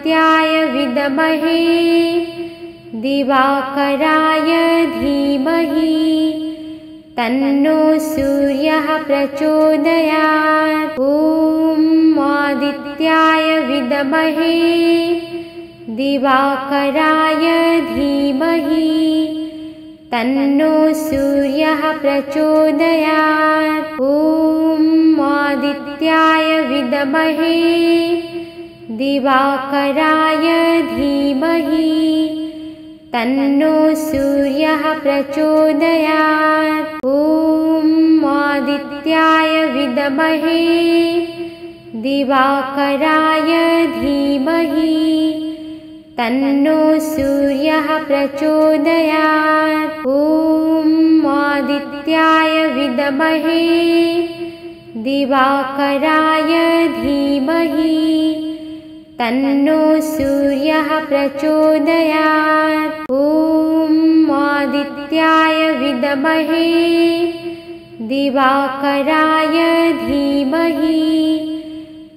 विद्महे दिवाकराय धीमहि तन्नो सूर्यः प्रचोदयात्। ॐ आदित्याय विद्महे दिवाकराय धीमहि तन्नो सूर्यः प्रचोदयात्। ॐ आदित्याय विद्महे दिवाकराय धीमहि तन्नो सूर्यः प्रचोदयात्। ॐ आदित्याय विद्महे दिवाकराय धीमहि तन्नो सूर्यः प्रचोदयात्। ॐ आदित्याय विद्महे दिवाकराय धीमहि तन्नो सूर्यः प्रचोदयात्। ॐ आदित्याय विद्महे दिवाकराय धीमहि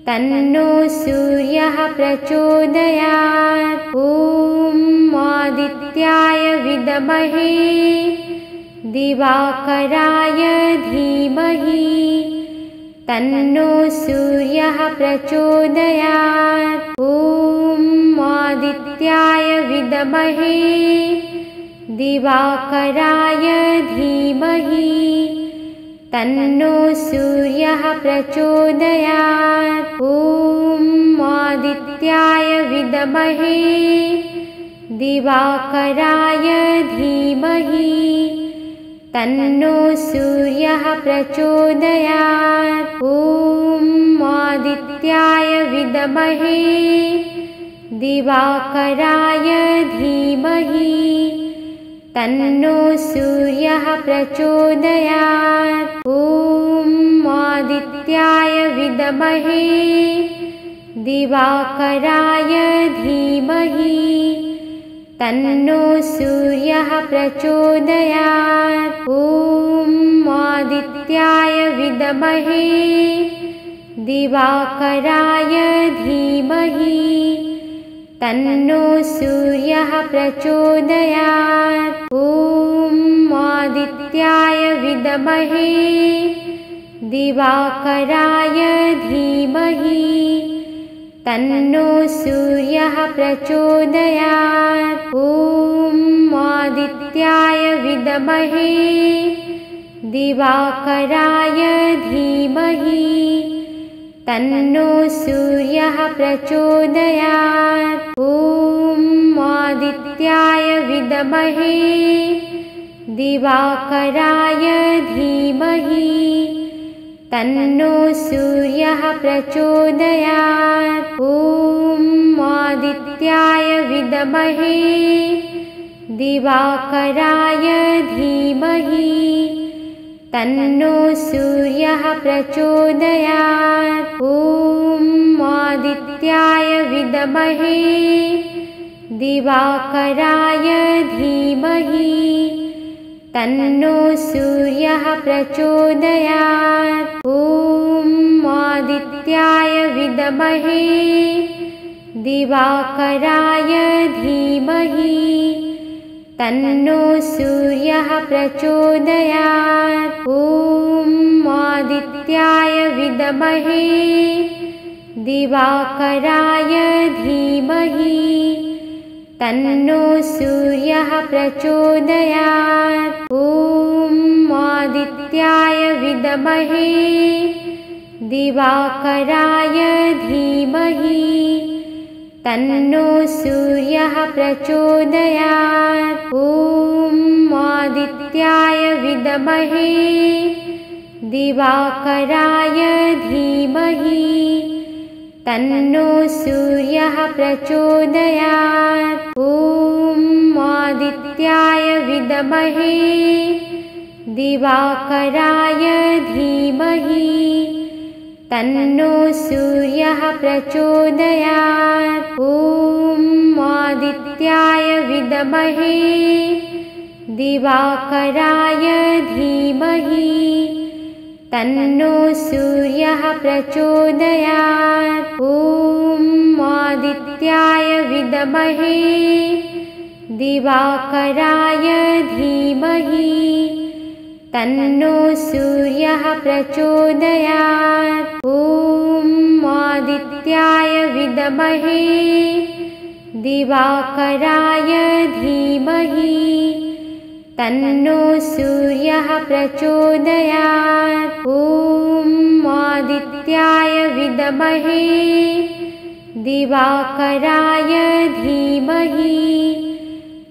तन्नो सूर्यः प्रचोदयात्। ॐ आदित्याय विद्महे दिवाकराय धीमहि तन्नो सूर्यः प्रचोदयात्। ॐ आदित्याय विद्महे दिवाकराय धीमहि तन्नो सूर्यः प्रचोदयात्। ॐ आदित्याय विद्महे दिवाकराय धीमहि तन्नो सूर्यः प्रचोदयात्। ॐ आदित्याय विद्महे दिवाकराय धीमहि तन्नो सूर्यः प्रचोदयात्। ॐ आदित्याय विद्महे दिवाकराय धीमहि तन्नो सूर्यः प्रचोदयात्। ॐ आदित्याय विद्महे दिवाकराय धीमहि तन्नो सूर्यः प्रचोदयात्। ॐ आदित्याय विद्महे दिवाकराय धीमहि तन्नो सूर्यः प्रचोदयात्। ॐ आदित्याय विद्महे दिवाकराय धीमहि तन्नो सूर्यः प्रचोदयात्। ॐ आदित्याय विद्महे दिवाकराय धीमहि तन्नो सूर्यः प्रचोदयात्। ॐ आदित्याय विद्महे दिवाकराय धीमहि तन्नो सूर्यः प्रचोदयात्। ॐ आदित्याय विद्महे दिवाकराय धीमहि तन्नो सूर्यः प्रचोदयात्। ॐ आदित्याय विद्महे दिवाकराय धीमहि तन्नो सूर्यः प्रचोदयात्। ॐ आदित्याय विद्महे दिवाकराय धीमहि तन्नो सूर्यः प्रचोदयात्। ॐ आदित्याय विद्महे दिवाकराय धीमहि तन्नो सूर्यः प्रचोदयात्। ॐ आदित्याय विद्महे दिवाकराय धीमहि तन्नो सूर्यः प्रचोदयात्। ॐ आदित्याय विद्महे दिवाकराय धीमहि तन्नो सूर्यः प्रचोदयात्। ॐ आदित्याय विद्महे दिवाकराय धीमहि तन्नो सूर्यः प्रचोदयात्। ॐ आदित्याय विद्महे दिवाकराय धीमहि तन्नो सूर्यः प्रचोदयात्। ॐ आदित्याय विद्महे दिवाकराय धीमहि तन्नो सूर्यः प्रचोदयात्। ॐ आदित्याय विद्महे दिवाकराय धीमहि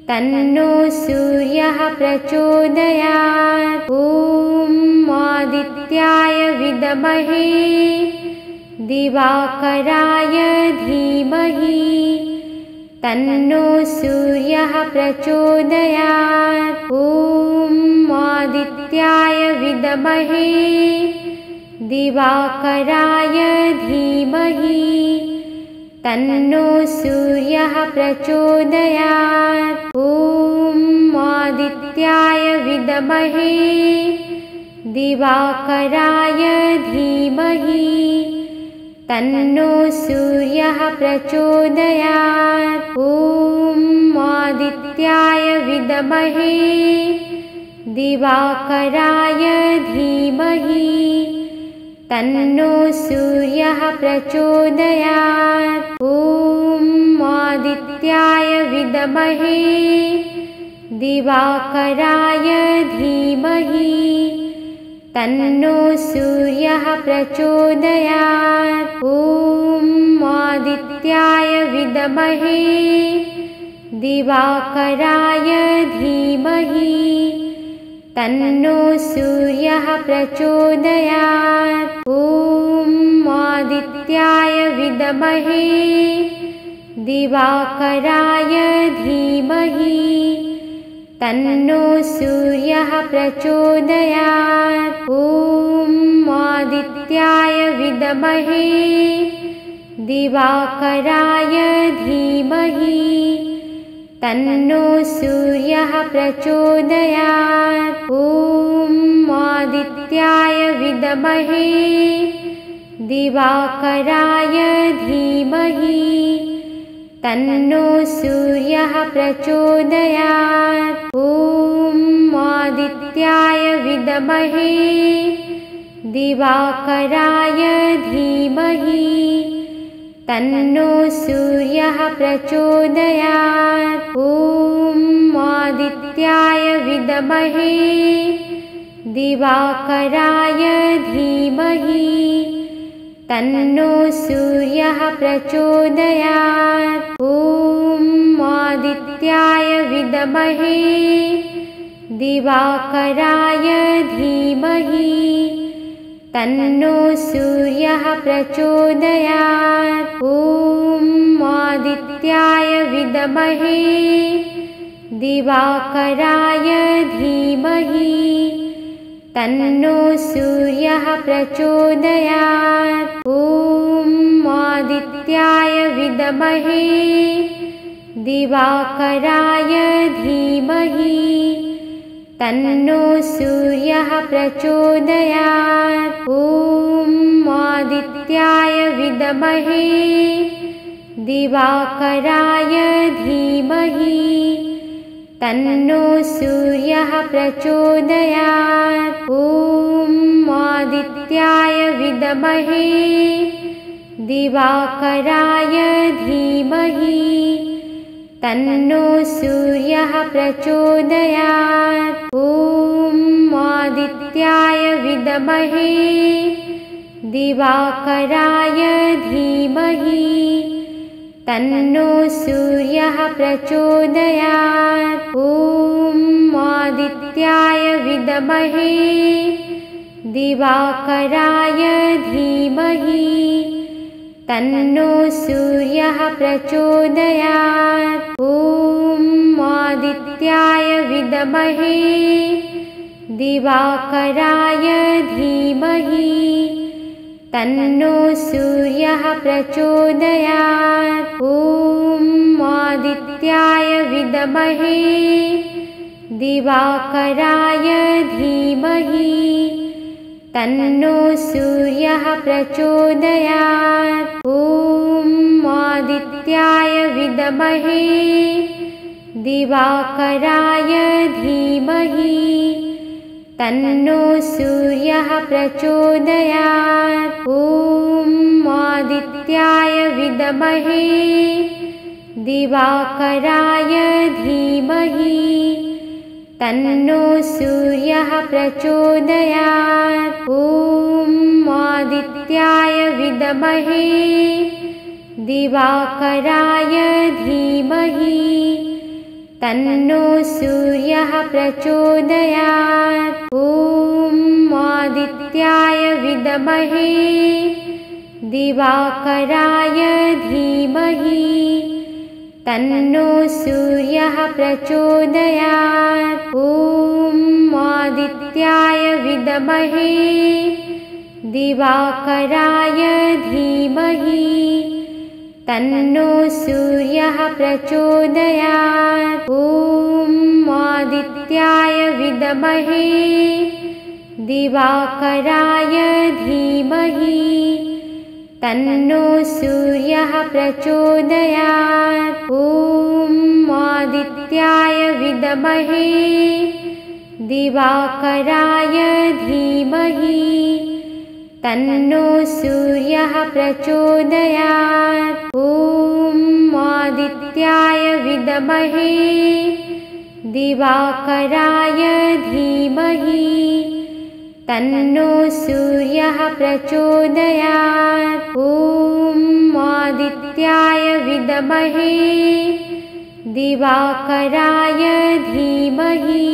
तन्नो सूर्यः प्रचोदयात्। ॐ आदित्याय विद्महे दिवाकराय धीमहि तन्नो सूर्यः प्रचोदयात्। ॐ आदित्याय विद्महे दिवाकराय धीमहि तन्नो सूर्यः प्रचोदयात्। ॐ आदित्याय विद्महे दिवाकराय धीमहि तन्नो सूर्यः प्रचोदयात्। ॐ आदित्याय विद्महे दिवाकराय धीमहि तन्नो सूर्यः प्रचोदयात्। ॐ आदित्याय विद्महे दिवाकराय धीमहि तन्नो सूर्यः प्रचोदयात्। ॐ आदित्याय विद्महे दिवाकराय धीमहि तन्नो सूर्यः प्रचोदयात्। ॐ आदित्याय विद्महे दिवाकराय धीमहि तन्नो सूर्यः प्रचोदयात्। ॐ आदित्याय विद्महे दिवाकराय धीमहि तन्नो सूर्यः प्रचोदयात्। ॐ आदित्याय विद्महे दिवाकराय धीमहि तन्नो सूर्यः प्रचोदयात्। ॐ आदित्याय विद्महे दिवाकराय धीमहि तन्नो सूर्यः प्रचोदयात्। ॐ आदित्याय विद्महे दिवाकराय धीमहि तन्नो सूर्यः प्रचोदयात्। ॐ आदित्याय विद्महे दिवाकराय धीमहि तन्नो सूर्यः प्रचोदयात्। ॐ आदित्याय विद्महे दिवाकराय धीमहि तन्नो सूर्यः प्रचोदयात्। ॐ आदित्याय विद्महे दिवाकराय धीमहि तन्नो सूर्यः प्रचोदयात्। ॐ आदित्याय विद्महे दिवाकराय धीमहि तन्नो सूर्यः प्रचोदयात्। ॐ आदित्याय विद्महे दिवाकराय धीमहि तन्नो सूर्यः प्रचोदयात्। ॐ आदित्याय विद्महे दिवाकराय धीमहि तन्नो सूर्यः प्रचोदयात्। ॐ आदित्याय विद्महे दिवाकराय धीमहि तन्नो सूर्यः प्रचोदयात्। ॐ आदित्याय विद्महे दिवाकराय धीमहि तन्नो सूर्यः प्रचोदयात्। ॐ आदित्याय विद्महे दिवाकराय धीमहि तन्नो सूर्यः प्रचोदयात्। ॐ आदित्याय विद्महे दिवाकराय धीमहि तन्नो सूर्यः प्रचोदयात्। ॐ आदित्याय विद्महे दिवाकराय धीमहि तन्नो सूर्यः प्रचोदयात्। ॐ आदित्याय विद्महे दिवाकराय धीमहि तन्नो सूर्यः प्रचोदयात्। ॐ आदित्याय विद्महे दिवाकराय धीमहि तन्नो सूर्यः प्रचोदयात्। ॐ आदित्याय विद्महे दिवाकराय धीमहि तन्नो सूर्यः प्रचोदयात्। ॐ आदित्याय विद्महे दिवाकराय धीमहि तन्नो सूर्यः प्रचोदयात्। ॐ आदित्याय विद्महे दिवाकराय धीमहि तन्नो सूर्यः प्रचोदयात्। ॐ आदित्याय विद्महे दिवाकराय धीमहि तन्नो सूर्यः प्रचोदयात्। ॐ आदित्याय विद्महे दिवाकराय धीमहि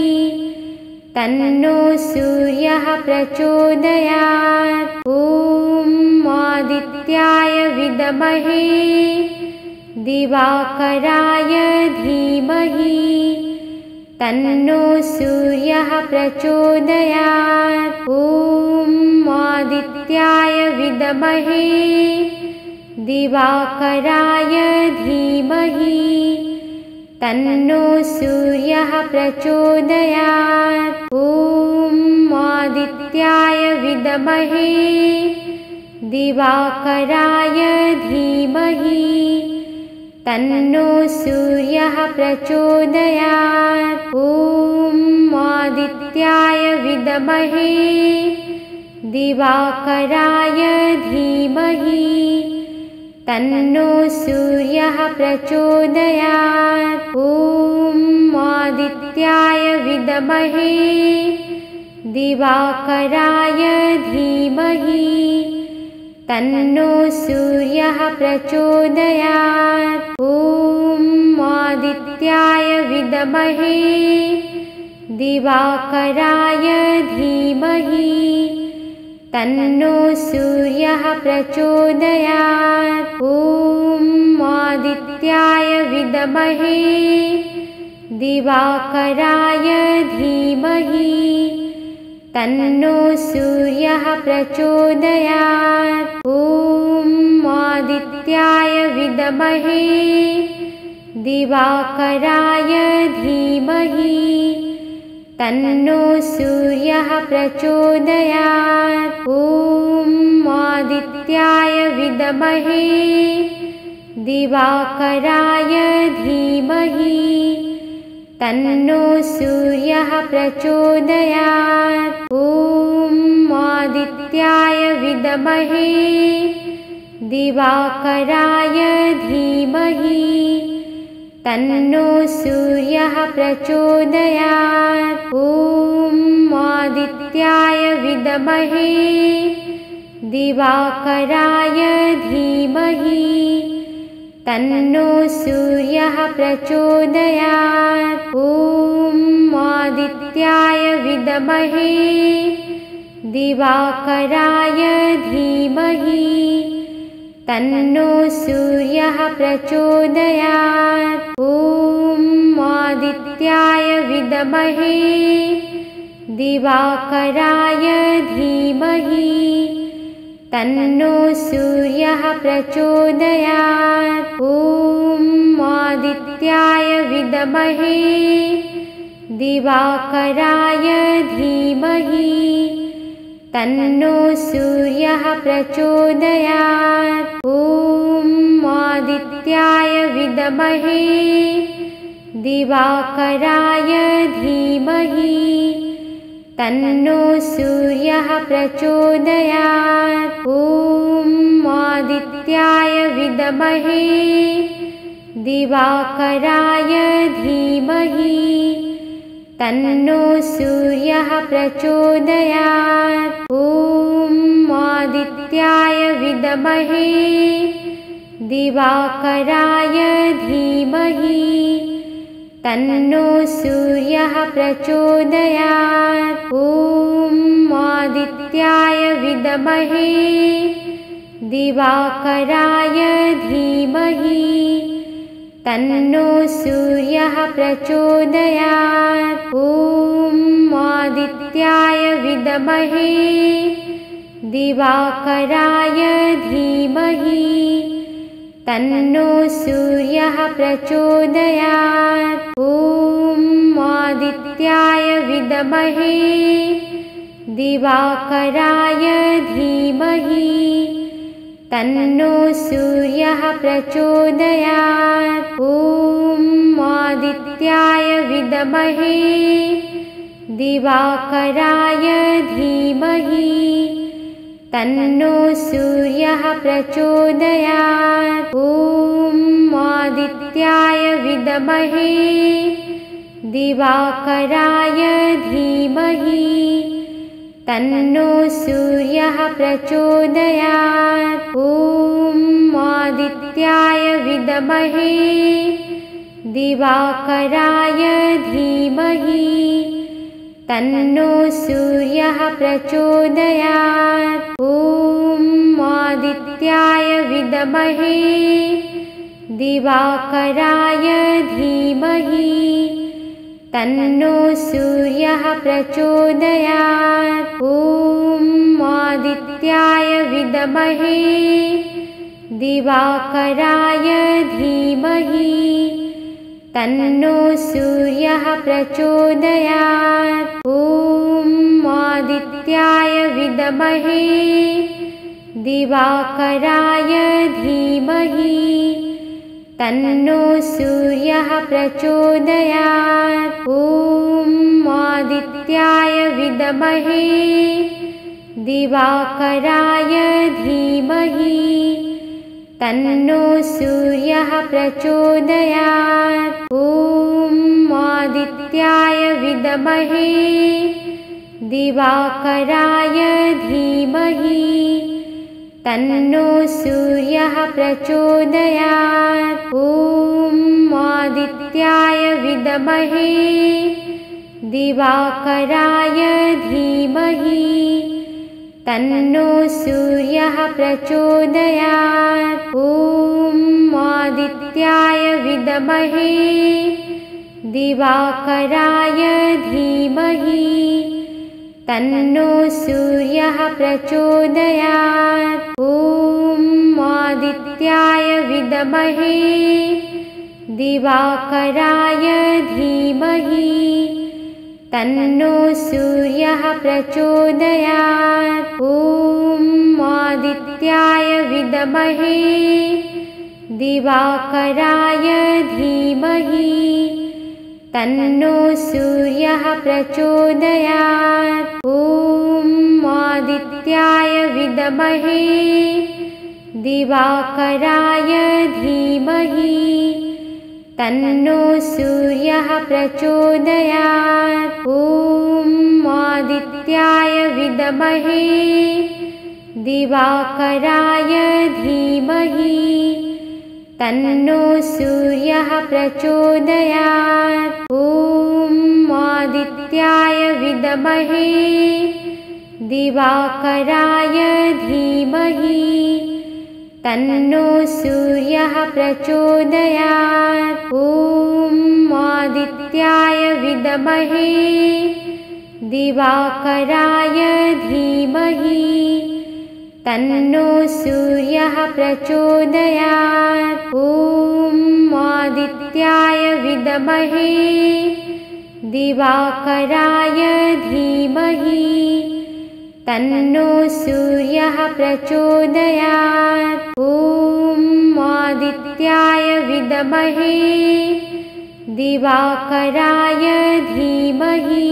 तन्नो सूर्यः प्रचोदयात्। ॐ आदित्याय विद्महे दिवाकराय धीमहि तन्नो सूर्यः प्रचोदयात्। ॐ आदित्याय विद्महे दिवाकराय धीमहि तन्नो सूर्यः प्रचोदयात्। ॐ आदित्याय विद्महे दिवाकराय धीमहि तन्नो सूर्यः प्रचोदयात्। ॐ आदित्याय विद्महे दिवाकराय धीमहि तन्नो सूर्यः प्रचोदयात्। ॐ आदित्याय विद्महे दिवाकराय धीमहि तन्नो सूर्यः प्रचोदयात्। ॐ आदित्याय विद्महे दिवाकराय धीमहि तन्नो सूर्यः प्रचोदयात्। ॐ आदित्याय विद्महे दिवाकराय धीमहि तन्नो सूर्यः प्रचोदयात्। ॐ आदित्याय विद्महे दिवाकराय धीमहि तन्नो सूर्यः प्रचोदयात्। ॐ आदित्याय विद्महे दिवाकराय धीमहि तन्नो सूर्यः प्रचोदयात्। ॐ आदित्याय विद्महे दिवाकराय धीमहि तन्नो सूर्यः प्रचोदयात्। ॐ आदित्याय विद्महे दिवाकराय धीमहि तन्नो सूर्यः प्रचोदयात्। ॐ आदित्याय विद्महे दिवाकराय धीमहि तन्नो सूर्यः प्रचोदयात्। ॐ आदित्याय विद्महे दिवाकराय धीमहि तन्नो सूर्यः प्रचोदयात्। ॐ आदित्याय विद्महे दिवाकराय धीमहि तन्नो सूर्यः प्रचोदयात्। ॐ आदित्याय विद्महे दिवाकराय धीमहि तन्नो सूर्यः प्रचोदयात्। ॐ आदित्याय विद्महे दिवाकराय धीमहि तन्नो सूर्यः प्रचोदयात्। ॐ आदित्याय विद्महे दिवाकराय धीमहि तन्नो सूर्यः प्रचोदयात्। ॐ आदित्याय विद्महे दिवाकराय धीमहि तन्नो सूर्यः प्रचोदयात्। ॐ आदित्याय विद्महे दिवाकराय धीमहि तन्नो सूर्यः प्रचोदयात्। ॐ आदित्याय विद्महे दिवाकराय धीमहि तन्नो सूर्यः प्रचोदयात्। ॐ आदित्याय विद्महे दिवाकराय धीमहि तन्नो सूर्यः प्रचोदयात्। ॐ आदित्याय विद्महे दिवाकराय धीमहि तन्नो सूर्यः प्रचोदयात्। ॐ आदित्याय विद्महे दिवाकराय धीमहि तन्नो सूर्यः प्रचोदयात्। ॐ आदित्याय विद्महे दिवाकराय धीमहि तन्नो सूर्यः प्रचोदयात्। ॐ आदित्याय विद्महे दिवाकराय धीमहि तन्नो सूर्यः प्रचोदयात्। ॐ आदित्याय विद्महे दिवाकराय धीमहि तन्नो सूर्यः प्रचोदयात्। ॐ आदित्याय विद्महे दिवाकराय धीमहि तन्नो सूर्यः प्रचोदयात्। ॐ आदित्याय विद्महे दिवाकराय धीमहि तन्नो सूर्यः प्रचोदयात्। ॐ आदित्याय विद्महे दिवाकराय धीमहि तन्नो सूर्यः प्रचोदयात्। ॐ आदित्याय विद्महे दिवाकराय धीमहि तन्नो सूर्यः प्रचोदयात्। ॐ आदित्याय विद्महे दिवाकराय धीमहि तन्नो सूर्यः प्रचोदयात्। ॐ आदित्याय विद्महे दिवाकराय धीमहि तन्नो सूर्यः प्रचोदयात्। ॐ आदित्याय विद्महे दिवाकराय धीमहि तन्नो सूर्यः प्रचोदयात्। ॐ आदित्याय विद्महे दिवाकराय धीमहि तन्नो सूर्यः प्रचोदयात्। ॐ आदित्याय विद्महे दिवाकराय धीमहि तन्नो सूर्यः प्रचोदयात्। ॐ आदित्याय विद्महे दिवाकराय धीमहि तन्नो सूर्यः प्रचोदयात्। ॐ आदित्याय विद्महे दिवाकराय धीमहि तन्नो सूर्यः प्रचोदयात्। ॐ आदित्याय विद्महे दिवाकराय धीमहि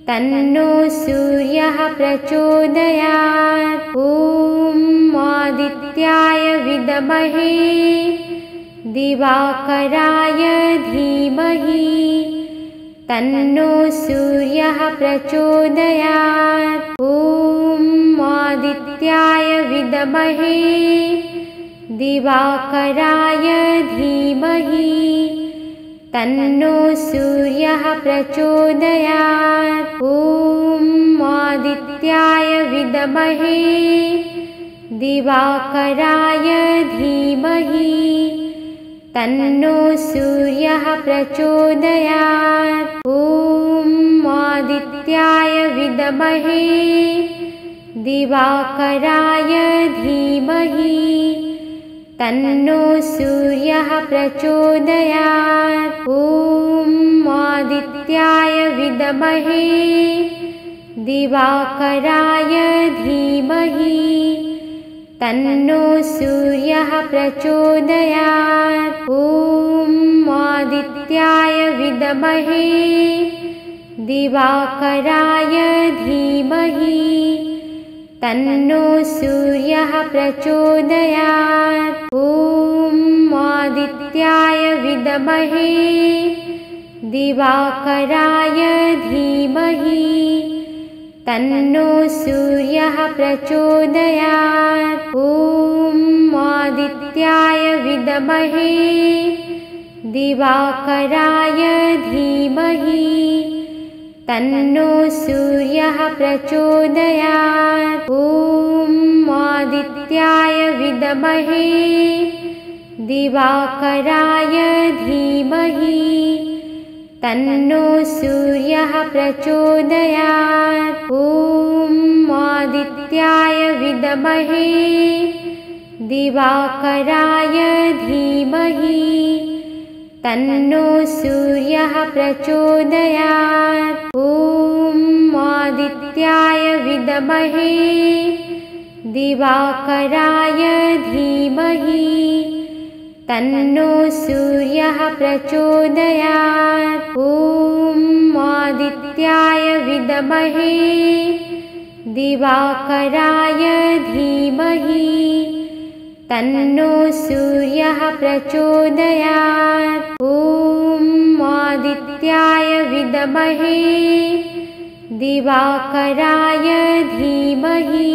तन्नो सूर्यः प्रचोदयात्। ॐ आदित्याय विद्महे दिवाकराय धीमहि तन्नो सूर्यः प्रचोदयात्। ॐ आदित्याय विद्महे दिवाकराय धीमहि तन्नो सूर्यः प्रचोदयात्। ॐ आदित्याय विद्महे दिवाकराय धीमहि तन्नो सूर्यः प्रचोदयात्। ॐ आदित्याय विद्महे दिवाकराय धीमहि तन्नो सूर्यः प्रचोदयात्। ॐ आदित्याय विद्महे दिवाकराय धीमहि तन्नो सूर्यः प्रचोदयात्। ॐ आदित्याय विद्महे दिवाकराय धीमहि तन्नो सूर्यः प्रचोदयात्। ॐ आदित्याय विद्महे दिवाकराय धीमहि तन्नो सूर्यः प्रचोदयात्। ॐ आदित्याय विद्महे दिवाकराय धीमहि तन्नो सूर्यः प्रचोदयात्। ॐ आदित्याय विद्महे दिवाकराय धीमहि तन्नो सूर्यः प्रचोदयात्। ॐ आदित्याय विद्महे दिवाकराय धीमहि तन्नो सूर्यः प्रचोदयात्। ॐ आदित्याय विद्महे दिवाकराय धीमहि तन्नो सूर्यः प्रचोदयात्। ॐ आदित्याय विद्महे दिवाकराय धीमहि तन्नो सूर्यः प्रचोदयात्। ॐ आदित्याय विद्महे दिवाकराय धीमहि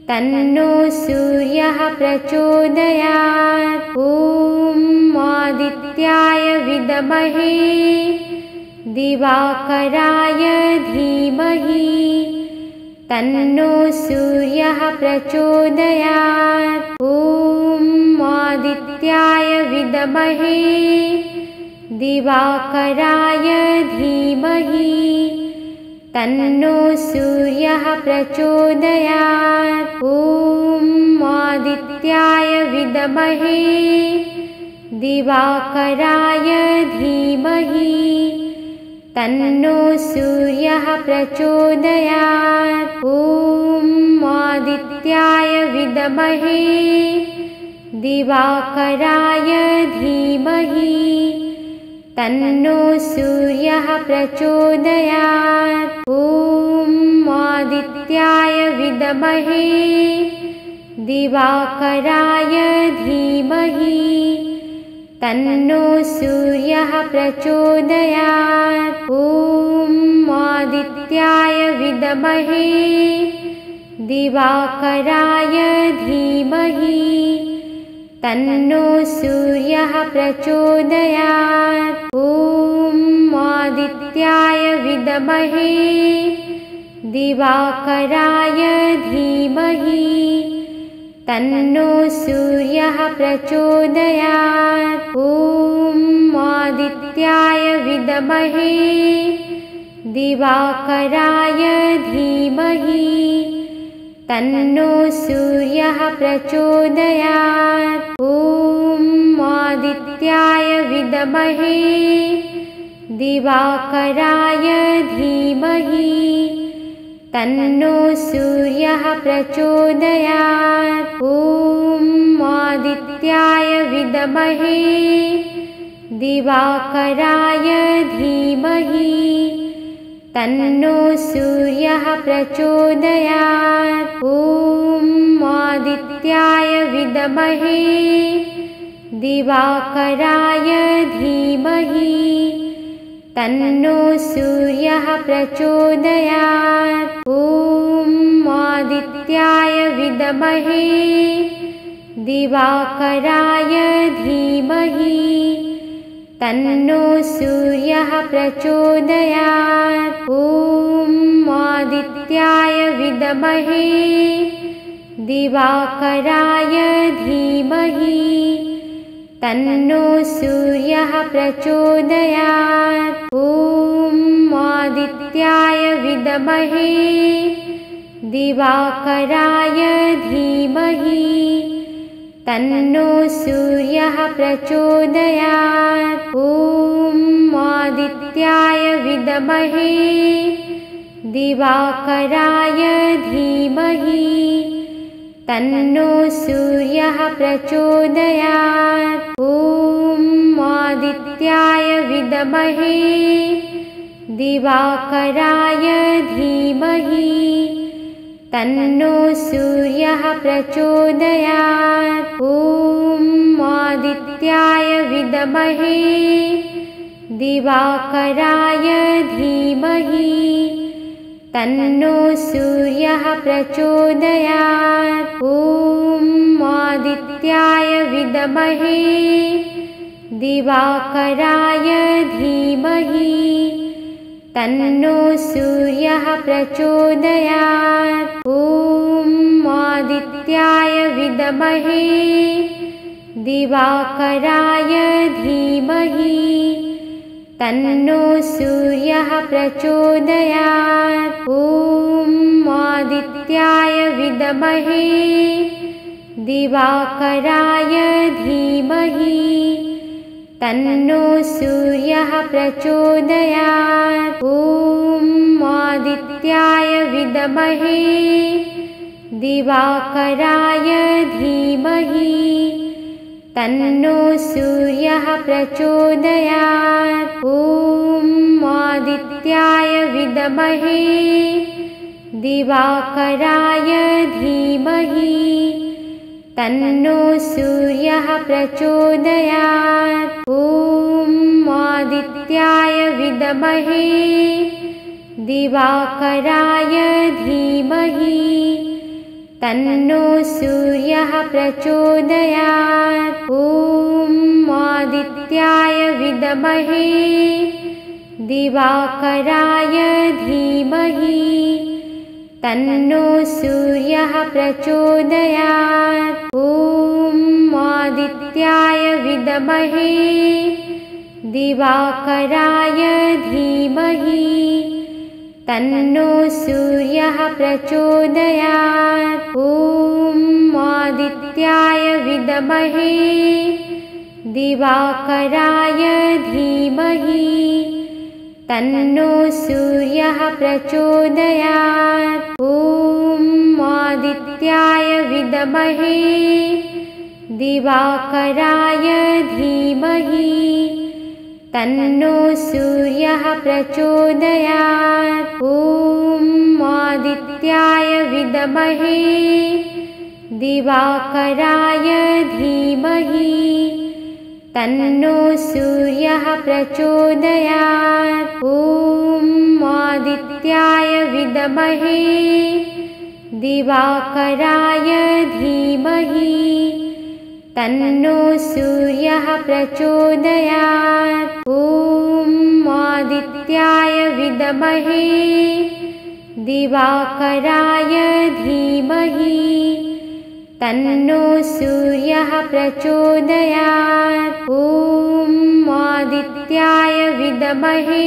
तन्नो सूर्यः प्रचोदयात्। ॐ आदित्याय विद्महे दिवाकराय धीमहि तन्नो सूर्यः प्रचोदयात्। ॐ आदित्याय विद्महे दिवाकराय धीमहि तन्नो सूर्यः प्रचोदयात्। ॐ आदित्याय विद्महे दिवाकराय धीमहि तन्नो सूर्यः प्रचोदयात्। ॐ आदित्याय विद्महे दिवाकराय धीमहि तन्नो सूर्यः प्रचोदयात्। ॐ आदित्याय विद्महे दिवाकराय धीमहि तन्नो सूर्यः प्रचोदयात्। ॐ आदित्याय विद्महे दिवाकराय धीमहि तन्नो सूर्यः प्रचोदयात्। ॐ आदित्याय विद्महे दिवाकराय धीमहि तन्नो सूर्यः प्रचोदयात्। ॐ आदित्याय विद्महे दिवाकराय धीमहि तन्नो सूर्यः प्रचोदयात्। ॐ आदित्याय विद्महे दिवाकराय धीमहि तन्नो सूर्यः प्रचोदयात्। ॐ आदित्याय विद्महे दिवाकराय धीमहि तन्नो सूर्यः प्रचोदयात्। ॐ आदित्याय विद्महे दिवाकराय धीमहि तन्नो सूर्यः प्रचोदयात्। ॐ आदित्याय विद्महे दिवाकराय धीमहि तन्नो सूर्यः प्रचोदयात्। ॐ आदित्याय विद्महे दिवाकराय धीमहि तन्नो सूर्यः प्रचोदयात्। ॐ आदित्याय विद्महे दिवाकराय धीमहि तन्नो सूर्यः प्रचोदयात्। ॐ आदित्याय विद्महे दिवाकराय धीमहि तन्नो सूर्यः प्रचोदयात्। ॐ आदित्याय विद्महे दिवाकराय धीमहि तन्नो सूर्यः प्रचोदयात्। ॐ आदित्याय विद्महे दिवाकराय धीमहि तन्नो सूर्यः प्रचोदयात्। ॐ आदित्याय विद्महे दिवाकराय धीमहि तन्नो सूर्यः प्रचोदयात्। ॐ आदित्याय विद्महे दिवाकराय धीमहि तन्नो सूर्यः प्रचोदयात्। ॐ आदित्याय विद्महे दिवाकराय धीमहि तन्नो सूर्यः प्रचोदयात्। ॐ आदित्याय विद्महे दिवाकराय धीमहि तन्नो सूर्यः प्रचोदयात्। ॐ आदित्याय विद्महे दिवाकराय धीमहि तन्नो सूर्यः प्रचोदयात्। ॐ आदित्याय विद्महे दिवाकराय धीमहि तन्नो सूर्यः प्रचोदयात्। ॐ आदित्याय विद्महे दिवाकराय धीमहि तन्नो सूर्यः प्रचोदयात्। ॐ आदित्याय विद्महे दिवाकराय धीमहि तन्नो सूर्यः प्रचोदयात्। ॐ आदित्याय विद्महे दिवाकराय धीमहि तन्नो सूर्यः प्रचोदयात्। ॐ आदित्याय विद्महे दिवाकराय धीमहि तन्नो सूर्यः प्रचोदयात्। ॐ आदित्याय विद्महे दिवाकराय धीमहि तन्नो सूर्यः प्रचोदयात्। ॐ आदित्याय विद्महे दिवाकराय धीमहि तन्नो सूर्यः प्रचोदयात्। ॐ आदित्याय विद्महे दिवाकराय धीमहि तन्नो सूर्यः प्रचोदयात्। ॐ आदित्याय विद्महे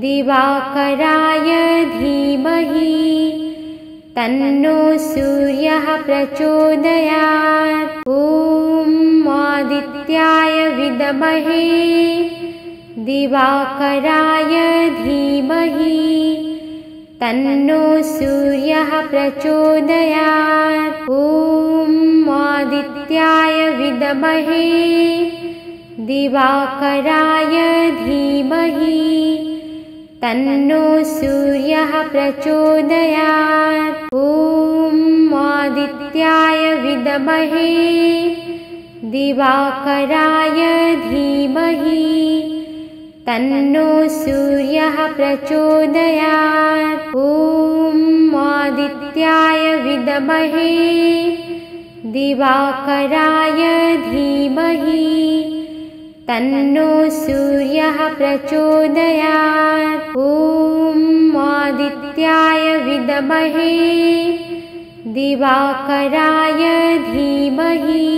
दिवाकराय धीमहि तन्नो सूर्यः प्रचोदयात्। ॐ आदित्याय विद्महे दिवाकराय धीमहि तन्नो सूर्यः प्रचोदयात्। ॐ आदित्याय विद्महे दिवाकराय धीमहि तन्नो सूर्यः प्रचोदयात्। ॐ आदित्याय विद्महे दिवाकराय धीमहि तन्नो सूर्यः प्रचोदयात्। ॐ आदित्याय विद्महे दिवाकराय धीमहि तन्नो सूर्यः प्रचोदयात्। ॐ आदित्याय विद्महे दिवाकराय धीमहि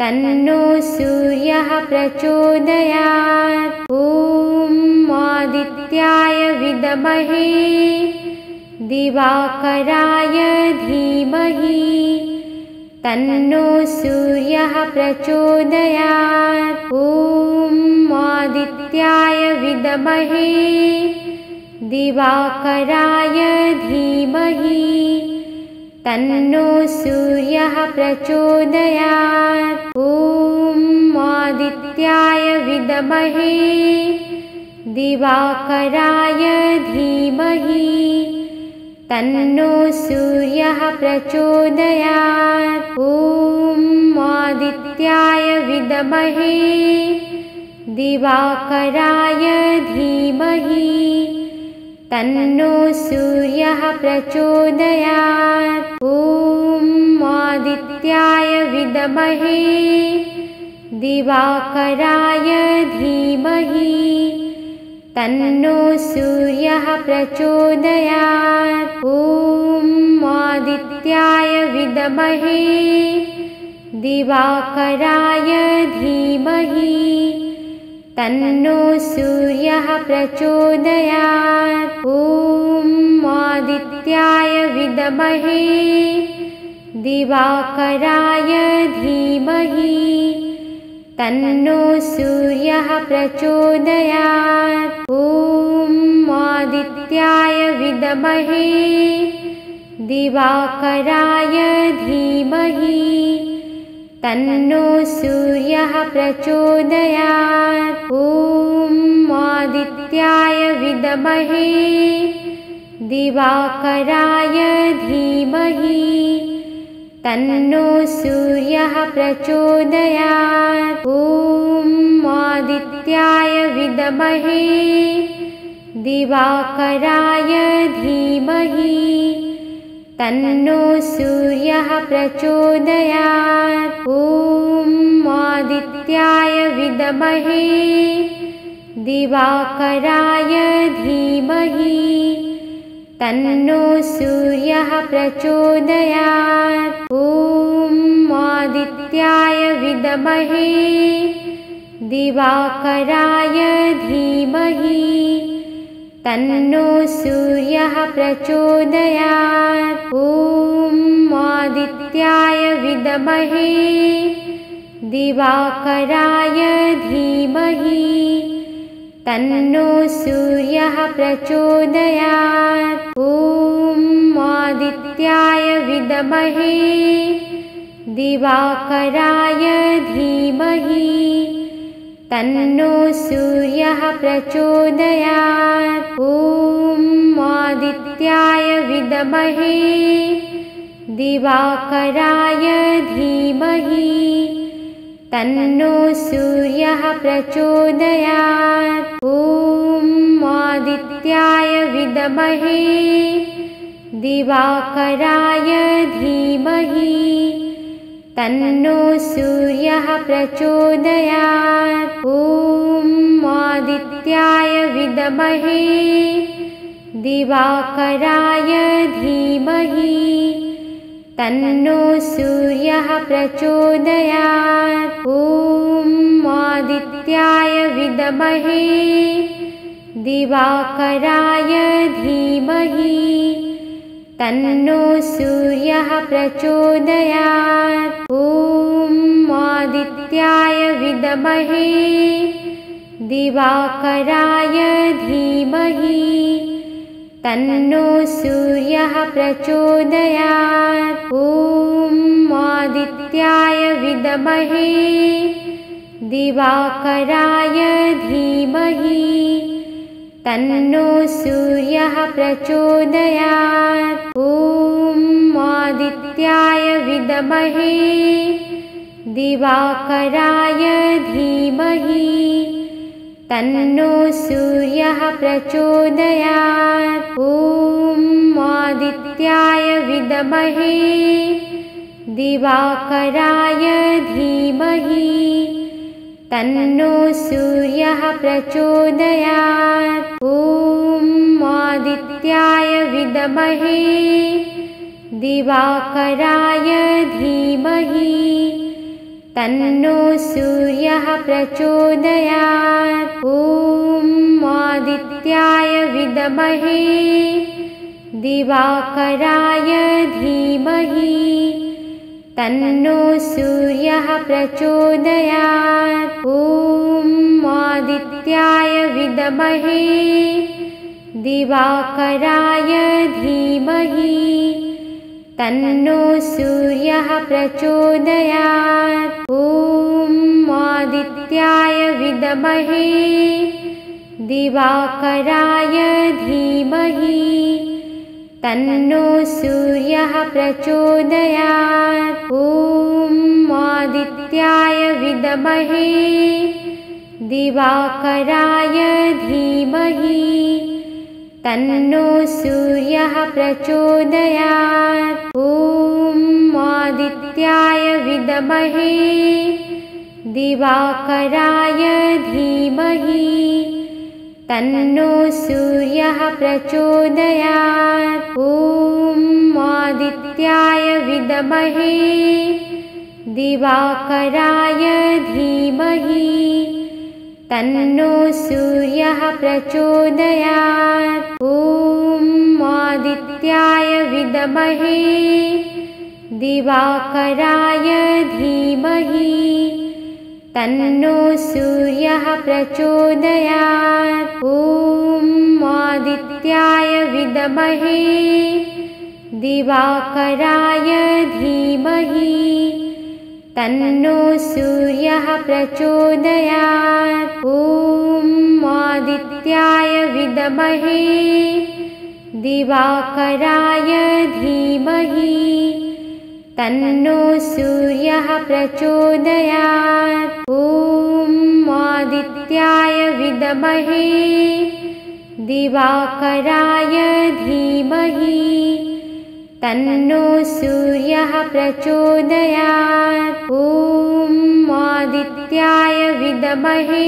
तन्नो सूर्यः प्रचोदयात्। ॐ आदित्याय विद्महे दिवाकराय धीमहि तन्नो सूर्यः प्रचोदयात्। ॐ आदित्याय विद्महे दिवाकराय धीमहि तन्नो सूर्यः प्रचोदयात्। ॐ आदित्याय विद्महे दिवाकराय धीमहि तन्नो सूर्यः प्रचोदयात्। ॐ आदित्याय विद्महे दिवाकराय धीमहि तन्नो सूर्यः प्रचोदयात्। ॐ आदित्याय विद्महे दिवाकराय धीमहि तन्नो सूर्यः प्रचोदयात्। ॐ आदित्याय विद्महे दिवाकराय धीमहि तन्नो सूर्यः प्रचोदयात्। ॐ आदित्याय विद्महे दिवाकराय धीमहि तन्नो सूर्यः प्रचोदयात्। ॐ आदित्याय विद्महे दिवाकराय धीमहि तन्नो सूर्यः प्रचोदयात्। ॐ आदित्याय विद्महे दिवाकराय धीमहि तन्नो सूर्यः प्रचोदयात्। ॐ आदित्याय विद्महे दिवाकराय धीमहि तन्नो सूर्यः प्रचोदयात्। ॐ आदित्याय विद्महे दिवाकराय धीमहि तन्नो सूर्यः प्रचोदयात्। ॐ आदित्याय विद्महे दिवाकराय धीमहि तन्नो सूर्यः प्रचोदयात्। ॐ आदित्याय विद्महे दिवाकराय धीमहि तन्नो सूर्यः प्रचोदयात्। ॐ आदित्याय विद्महे दिवाकराय धीमहि तन्नो सूर्यः प्रचोदयात्। ॐ आदित्याय विद्महे दिवाकराय धीमहि तन्नो सूर्यः प्रचोदयात्। ॐ आदित्याय विद्महे दिवाकराय धीमहि तन्नो सूर्यः प्रचोदयात्। ॐ आदित्याय विद्महे दिवाकराय धीमहि तन्नो सूर्यः प्रचोदयात्। ॐ आदित्याय विद्महे दिवाकराय धीमहि तन्नो सूर्यः प्रचोदयात्। ॐ आदित्याय विद्महे दिवाकराय धीमहि तन्नो सूर्यः प्रचोदयात्। ॐ आदित्याय विद्महे दिवाकराय धीमहि तन्नो सूर्यः प्रचोदयात्। ॐ आदित्याय विद्महे दिवाकराय धीमहि तन्नो सूर्यः प्रचोदयात्। ॐ आदित्याय विद्महे दिवाकराय धीमहि तन्नो सूर्यः प्रचोदयात्। ॐ आदित्याय विद्महे दिवाकराय धीमहि तन्नो सूर्यः प्रचोदयात्। ॐ आदित्याय विद्महे दिवाकराय धीमहि तन्नो सूर्यः प्रचोदयात्। ॐ आदित्याय विद्महे दिवाकराय धीमहि तन्नो सूर्यः प्रचोदयात्। ॐ आदित्याय विद्महे दिवाकराय धीमहि तन्नो सूर्यः प्रचोदयात्। ॐ आदित्याय विद्महे दिवाकराय धीमहि तन्नो सूर्यः प्रचोदयात्। ॐ आदित्याय विद्महे दिवाकराय धीमहि तन्नो सूर्यः प्रचोदयात्। ॐ आदित्याय विद्महे दिवाकराय धीमहि तन्नो सूर्यः प्रचोदयात्। ॐ आदित्याय विद्महे दिवाकराय धीमहि तन्नो सूर्यः प्रचोदयात्। ॐ आदित्याय विद्महे दिवाकराय धीमहि तन्नो सूर्यः प्रचोदयात्। ॐ आदित्याय विद्महे दिवाकराय धीमहि तन्नो सूर्यः प्रचोदयात्। ॐ आदित्याय विद्महे दिवाकराय धीमहि तन्नो सूर्यः प्रचोदयात्। ॐ आदित्याय विद्महे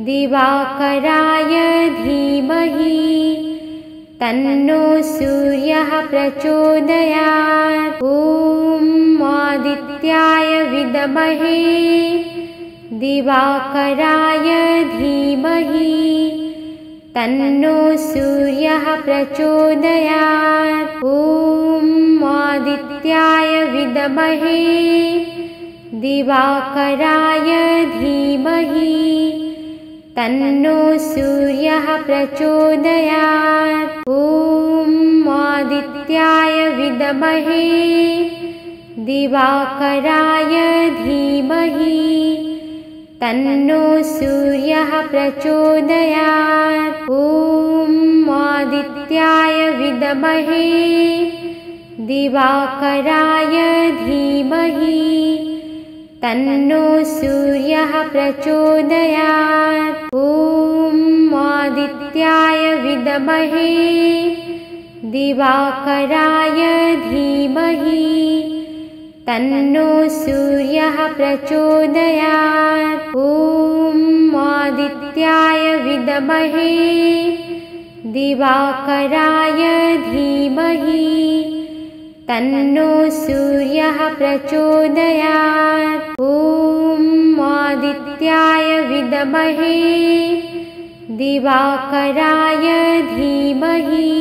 दिवाकराय धीमहि तन्नो सूर्यः प्रचोदयात्। ॐ आदित्याय विद्महे दिवाकराय धीमहि तन्नो सूर्यः प्रचोदयात्। ॐ आदित्याय विद्महे दिवाकराय धीमहि तन्नो सूर्यः प्रचोदयात्। ॐ आदित्याय विद्महे दिवाकराय धीमहि तन्नो सूर्यः प्रचोदयात्। ॐ आदित्याय विद्महे दिवाकराय धीमहि तन्नो सूर्यः प्रचोदयात्। ॐ आदित्याय विद्महे दिवाकराय धीमहि तन्नो सूर्यः प्रचोदयात्। ॐ आदित्याय विद्महे दिवाकराय धीमहि तन्नो सूर्यः प्रचोदयात्। ॐ आदित्याय विद्महे दिवाकराय धीमहि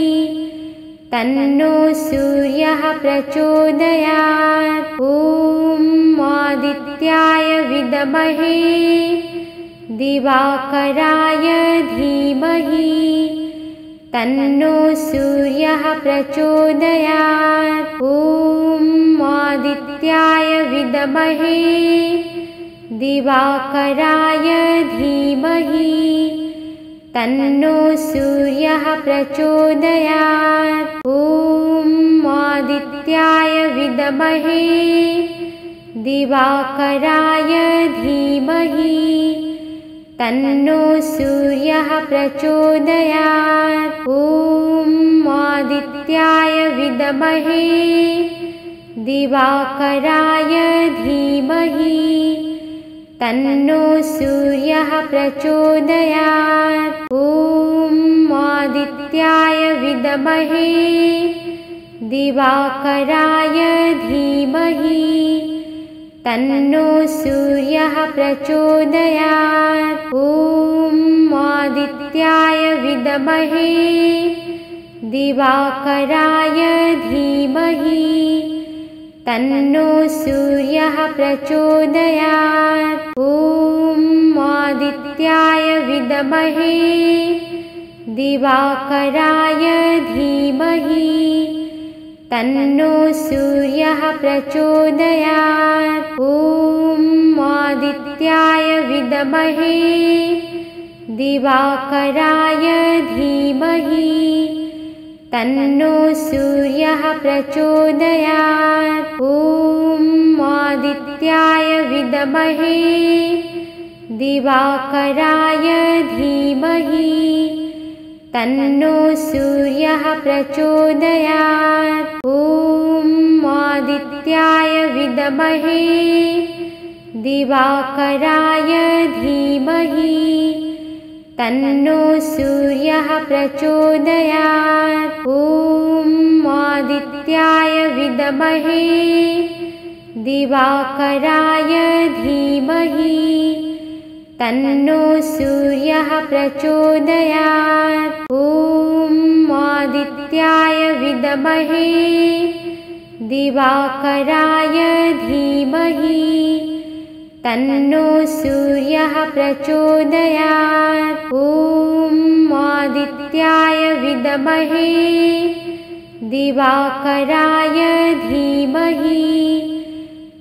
तन्नो सूर्यः प्रचोदयात्। ॐ आदित्याय विद्महे दिवाकराय धीमहि तन्नो सूर्यः प्रचोदयात्। ॐ आदित्याय विद्महे दिवाकराय धीमहि तन्नो सूर्यः प्रचोदयात्। ॐ आदित्याय विद्महे दिवाकराय धीमहि तन्नो सूर्यः प्रचोदयात्। ॐ आदित्याय विद्महे दिवाकराय धीमहि तन्नो सूर्यः प्रचोदयात्। ॐ आदित्याय विद्महे दिवाकराय धीमहि तन्नो सूर्यः प्रचोदयात्। ॐ आदित्याय विद्महे दिवाकराय धीमहि तन्नो सूर्यः प्रचोदयात्। ॐ आदित्याय विद्महे दिवाकराय धीमहि तन्नो सूर्यः प्रचोदयात्। ॐ आदित्याय विद्महे दिवाकराय धीमहि तन्नो सूर्यः प्रचोदयात्। ॐ आदित्याय विद्महे दिवाकराय धीमहि तन्नो सूर्यः प्रचोदयात्। ॐ आदित्याय विद्महे दिवाकराय धीमहि तन्नो सूर्यः प्रचोदयात्। ॐ आदित्याय विद्महे दिवाकराय धीमहि तन्नो सूर्यः प्रचोदयात्। ॐ आदित्याय विद्महे दिवाकराय धीमहि तन्नो सूर्यः प्रचोदयात्। ॐ आदित्याय विद्महे दिवाकराय धीमहि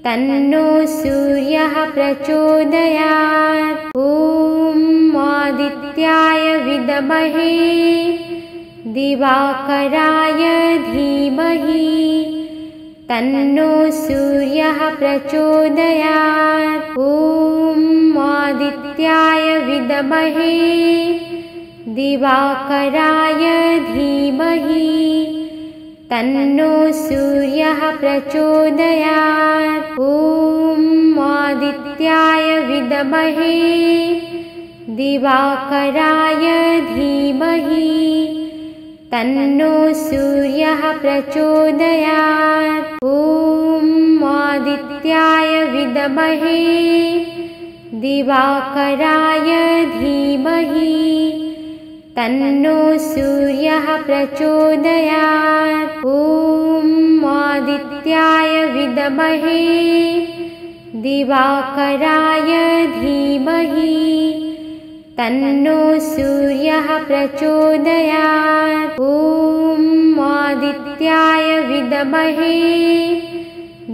तन्नो सूर्यः प्रचोदयात्। ॐ आदित्याय विद्महे दिवाकराय धीमहि तन्नो सूर्यः प्रचोदयात्। ॐ आदित्याय विद्महे दिवाकराय धीमहि तन्नो सूर्यः प्रचोदयात्। ॐ आदित्याय विद्महे दिवाकराय धीमहि तन्नो सूर्यः प्रचोदयात्। ॐ आदित्याय विद्महे दिवाकराय धीमहि तन्नो सूर्यः प्रचोदयात्। ॐ आदित्याय विद्महे दिवाकराय धीमहि तन्नो सूर्यः प्रचोदयात्। ॐ आदित्याय विद्महे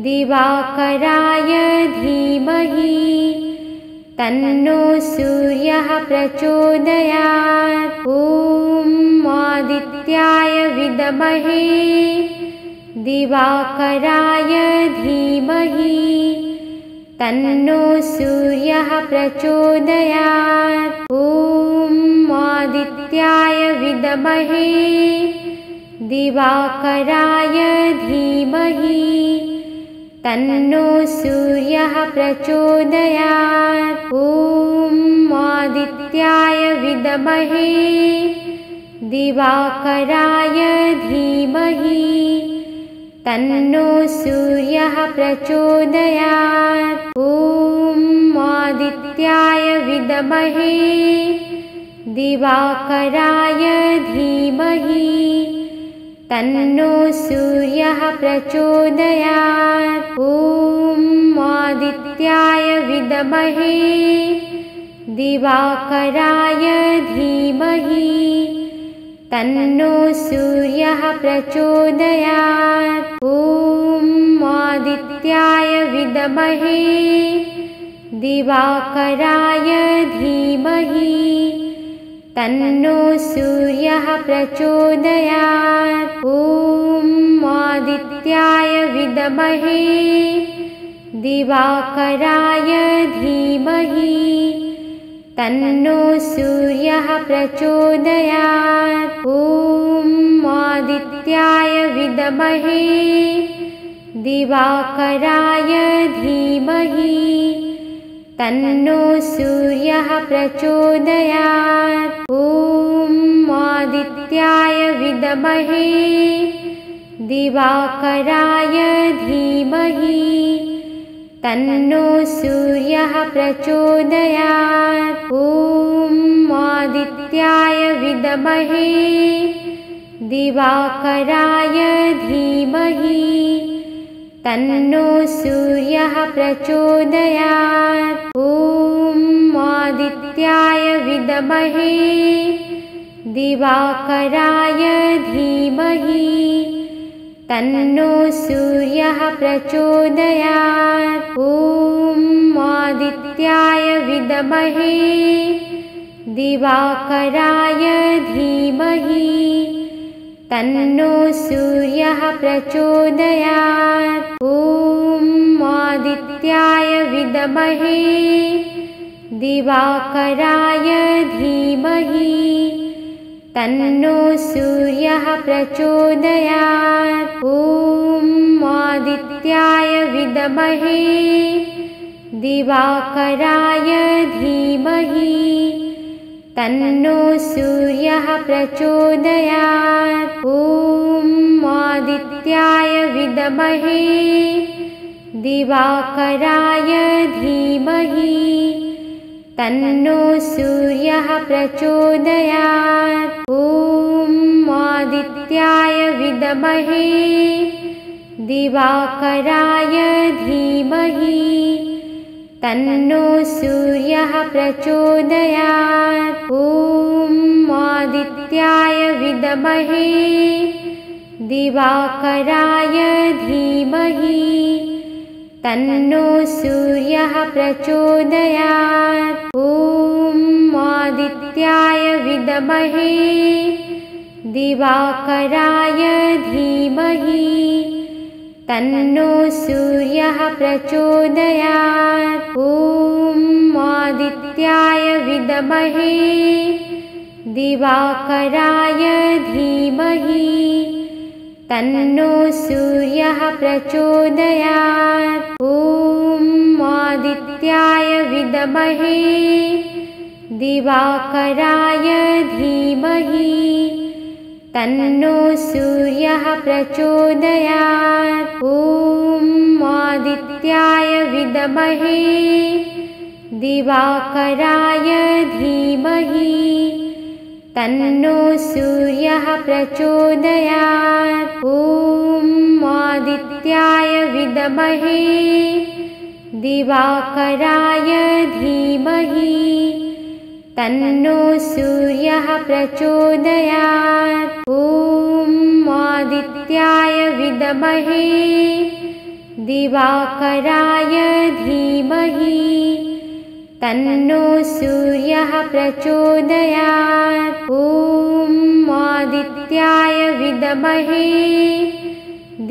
दिवाकराय धीमहि तन्नो सूर्यः प्रचोदयात्। ॐ आदित्याय विद्महे दिवाकराय धीमहि तन्नो सूर्यः प्रचोदयात्। ॐ आदित्याय विद्महे दिवाकराय धीमहि तन्नो सूर्यः प्रचोदयात्। ॐ आदित्याय विद्महे दिवाकराय धीमहि तन्नो सूर्यः प्रचोदयात्। ॐ आदित्याय विद्महे दिवाकराय धीमहि तन्नो सूर्यः प्रचोदयात्। ॐ आदित्याय विद्महे दिवाकराय धीमहि तन्नो सूर्यः प्रचोदयात्। ॐ आदित्याय विद्महे दिवाकराय धीमहि तन्नो सूर्यः प्रचोदयात्। ॐ आदित्याय विद्महे दिवाकराय धीमहि तन्नो सूर्यः प्रचोदयात्। ॐ आदित्याय विद्महे दिवाकराय धीमहि तन्नो सूर्यः प्रचोदयात्। ॐ आदित्याय विद्महे दिवाकराय धीमहि तन्नो सूर्यः प्रचोदयात्। ॐ आदित्याय विद्महे दिवाकराय धीमहि तन्नो सूर्यः प्रचोदयात्। ॐ आदित्याय विद्महे दिवाकराय धीमहि तन्नो सूर्यः प्रचोदयात्। ॐ आदित्याय विद्महे दिवाकराय धीमहि तन्नो सूर्यः प्रचोदयात्। ॐ आदित्याय विद्महे दिवाकराय धीमहि तन्नो सूर्यः प्रचोदयात्। ॐ आदित्याय विद्महे दिवाकराय धीमहि तन्नो सूर्यः प्रचोदयात्। ॐ आदित्याय विद्महे दिवाकराय धीमहि तन्नो सूर्यः प्रचोदयात्। ॐ आदित्याय विद्महे दिवाकराय धीमहि तन्नो सूर्यः प्रचोदयात्। ॐ आदित्याय विद्महे दिवाकराय धीमहि तन्नो सूर्यः प्रचोदयात्। ॐ आदित्याय विद्महे दिवाकराय धीमहि तन्नो सूर्यः प्रचोदयात्। ॐ आदित्याय विद्महे दिवाकराय धीमहि तन्नो सूर्यः प्रचोदयात्। ॐ आदित्याय विद्महे दिवाकराय धीमहि तन्नो सूर्यः प्रचोदयात्। ॐ आदित्याय विद्महे दिवाकराय धीमहि तन्नो सूर्यः प्रचोदयात्। ॐ आदित्याय विद्महे दिवाकराय धीमहि तन्नो सूर्यः प्रचोदयात्। ॐ आदित्याय विद्महे दिवाकराय धीमहि तन्नो सूर्यः प्रचोदयात्। ॐ आदित्याय विद्महे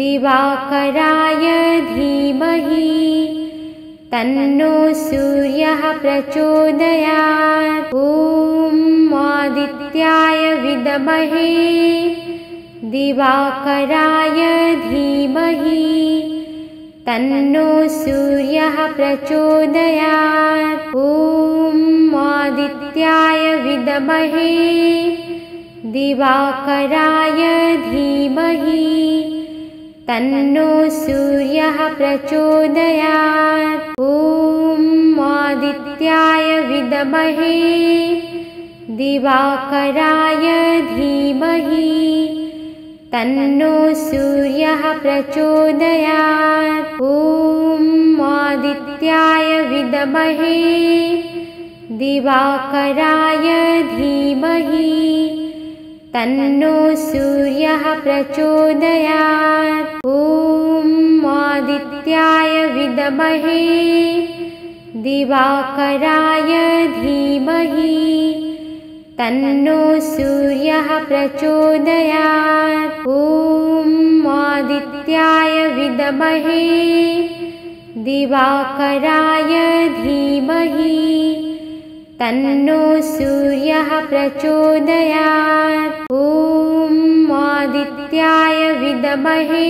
दिवाकराय धीमहि तन्नो सूर्यः प्रचोदयात्। ॐ आदित्याय विद्महे दिवाकराय धीमहि तन्नो सूर्यः प्रचोदयात्। ॐ आदित्याय विद्महे दिवाकराय धीमहि तन्नो सूर्यः प्रचोदयात्। ॐ आदित्याय विद्महे दिवाकराय धीमहि तन्नो सूर्यः प्रचोदयात्। ॐ आदित्याय विद्महे दिवाकराय धीमहि तन्नो सूर्यः प्रचोदयात्। ॐ आदित्याय विद्महे दिवाकराय धीमहि तन्नो सूर्यः प्रचोदयात्। ॐ आदित्याय विद्महे दिवाकराय धीमहि तन्नो सूर्यः प्रचोदयात्। ॐ आदित्याय विद्महे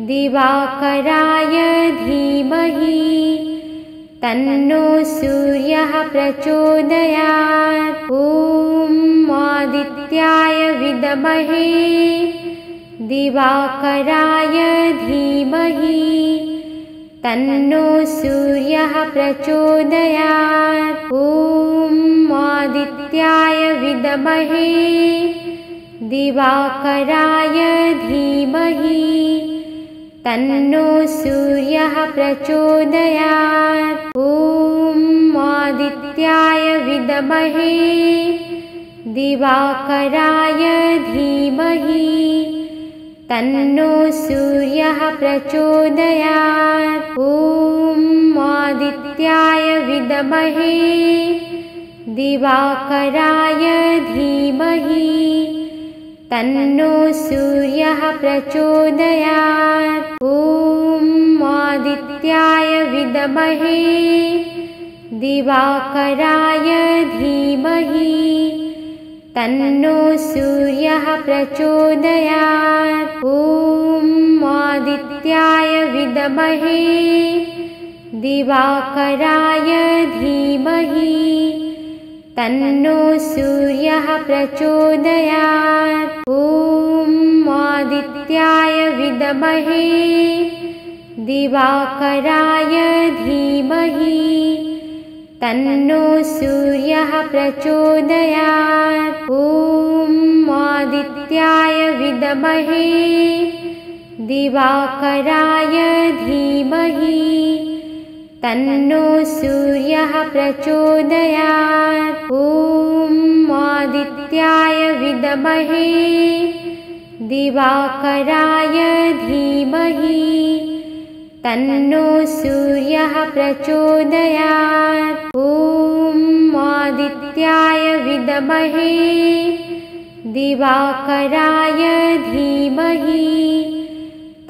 दिवाकराय धीमहि तन्नो सूर्यः प्रचोदयात्। ॐ आदित्याय विद्महे दिवाकराय धीमहि तन्नो सूर्यः प्रचोदयात्। ॐ आदित्याय विद्महे दिवाकराय धीमहि तन्नो सूर्यः प्रचोदयात्। ॐ आदित्याय विद्महे दिवाकराय धीमहि तन्नो सूर्यः प्रचोदयात्। ॐ आदित्याय विद्महे दिवाकराय धीमहि तन्नो सूर्यः प्रचोदयात्। ॐ आदित्याय विद्महे दिवाकराय धीमहि तन्नो सूर्यः प्रचोदयात्। ॐ आदित्याय विद्महे दिवाकराय धीमहि तन्नो सूर्यः प्रचोदयात्। ॐ आदित्याय विद्महे दिवाकराय धीमहि तन्नो सूर्यः प्रचोदयात्। ॐ आदित्याय विद्महे दिवाकराय धीमहि तन्नो सूर्यः प्रचोदयात्। ॐ आदित्याय विद्महे दिवाकराय धीमहि तन्नो सूर्यः प्रचोदयात्। ॐ आदित्याय विद्महे दिवाकराय धीमहि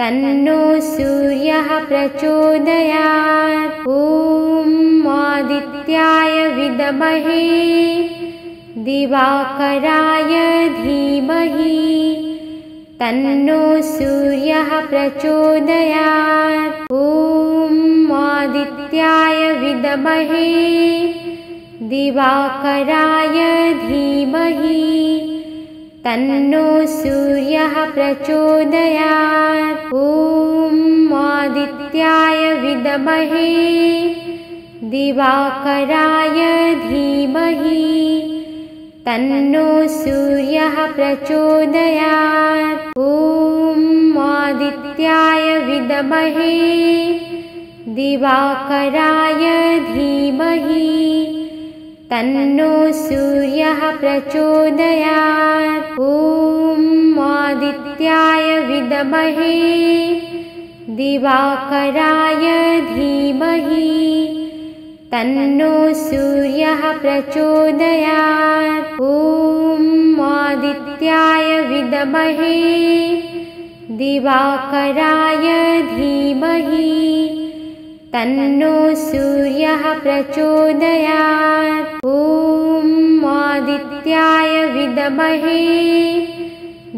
तन्नो सूर्यः प्रचोदयात्। ॐ आदित्याय विद्महे दिवाकराय धीमहि तन्नो सूर्यः प्रचोदयात्। ॐ आदित्याय विद्महे दिवाकराय धीमहि तन्नो सूर्यः प्रचोदयात्। ॐ आदित्याय विद्महे दिवाकराय धीमहि तन्नो सूर्यः प्रचोदयात्। ॐ आदित्याय विद्महे दिवाकराय धीमहि तन्नो सूर्यः प्रचोदयात्। ॐ आदित्याय विद्महे दिवाकराय धीमहि तन्नो सूर्यः प्रचोदयात्। ॐ आदित्याय विद्महे दिवाकराय धीमहि तन्नो सूर्यः प्रचोदयात्। ॐ आदित्याय विद्महे